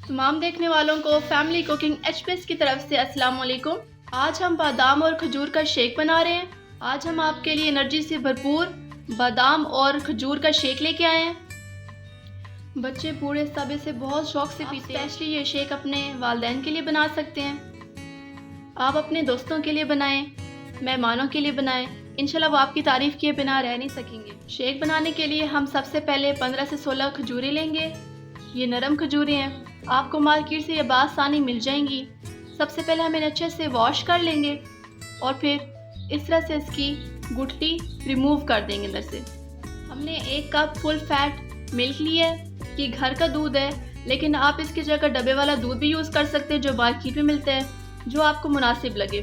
तमाम देखने वालों को फैमिली कुकिंग एचपीएस की तरफ से अस्सलाम वालेकुम। आज हम बादाम और खजूर का शेक बना रहे हैं। आज हम आपके लिए एनर्जी से भरपूर बादाम और खजूर का शेक लेके आए हैं। बच्चे बूढ़े सब इसे बहुत शौक से पीते हैं। स्पेशली ये शेक अपने वालिदैन के लिए बना सकते हैं। आप अपने दोस्तों के लिए बनाएं, मेहमानों के लिए बनाएं। इंशाल्लाह वो आपकी तारीफ़ किए बिना रह नहीं सकेंगे। शेक बनाने के लिए हम सबसे पहले 15 से 16 खजूरें लेंगे। ये नरम खजूरें हैं, आपको मार्केट से ये बासानी मिल जाएंगी। सबसे पहले हम इन्हें अच्छे से वॉश कर लेंगे और फिर इस तरह से इसकी गुठली रिमूव कर देंगे अंदर से। हमने 1 कप फुल फैट मिल्क लिया है। ये घर का दूध है, लेकिन आप इसकी जगह डब्बे वाला दूध भी यूज़ कर सकते हैं जो मार्केट में मिलता है, जो आपको मुनासिब लगे।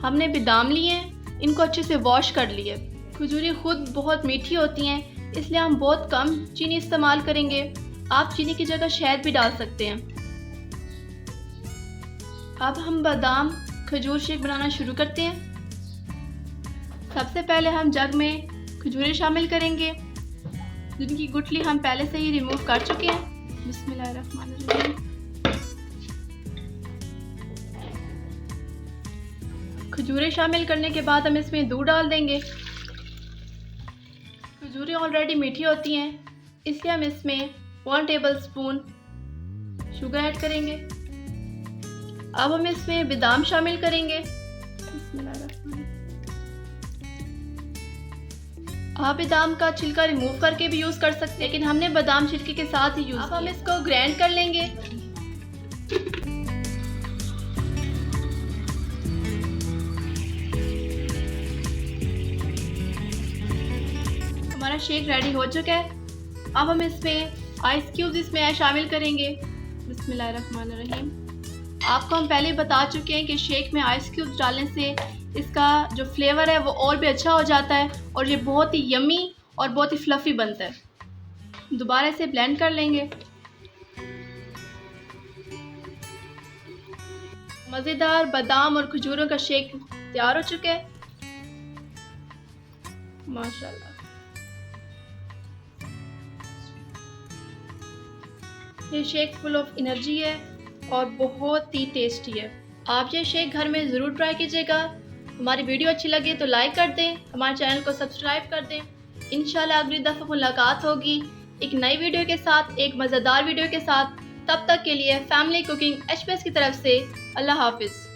हमने बादाम लिए हैं, इनको अच्छे से वॉश कर लिए। खजूरें खुद बहुत मीठी होती हैं, इसलिए हम बहुत कम चीनी इस्तेमाल करेंगे। आप चीनी की जगह शहद भी डाल सकते हैं। अब हम बादाम खजूर शेक बनाना शुरू करते हैं। सबसे पहले हम जग में खजूरें शामिल करेंगे, जिनकी गुठली हम पहले से ही रिमूव कर चुके हैं। बिस्मिल्लाहिर्रहमानिर्रहीम। खजूरें शामिल करने के बाद हम इसमें दूध डाल देंगे। खजूरें ऑलरेडी मीठी होती हैं, इसलिए हम इसमें 1 टेबलस्पून शुगर ऐड करेंगे। अब हम इसमें बादाम शामिल करेंगे। आप बादाम का छिलका रिमूव करके भी यूज़ कर सकते हैं, लेकिन हमने बादाम छिलके के साथ ही यूज़ किया। अब हम इसको ग्राइंड कर लेंगे। हमारा शेक रेडी हो चुका है। अब हम इसमें आइस क्यूब्स इसमें शामिल करेंगे। बिस्मिल्लाहिर्रहमानिर्रहीम। आपको हम पहले बता चुके हैं कि शेक में आइस क्यूब्स डालने से इसका जो फ्लेवर है वो और भी अच्छा हो जाता है और ये बहुत ही यम्मी और बहुत ही फ्लफ़ी बनता है। दोबारा इसे ब्लेंड कर लेंगे। मज़ेदार बादाम और खजूरों का शेक तैयार हो चुका है। माशाल्लाह, ये शेक फुल ऑफ एनर्जी है और बहुत ही टेस्टी है। आप ये शेक घर में ज़रूर ट्राई कीजिएगा। हमारी वीडियो अच्छी लगे तो लाइक कर दें, हमारे चैनल को सब्सक्राइब कर दें। इंशाल्लाह अगली दफ़ा मुलाकात होगी एक नई वीडियो के साथ, एक मज़ेदार वीडियो के साथ। तब तक के लिए फैमिली कुकिंग एचपीएस की तरफ से अल्लाह हाफिज़।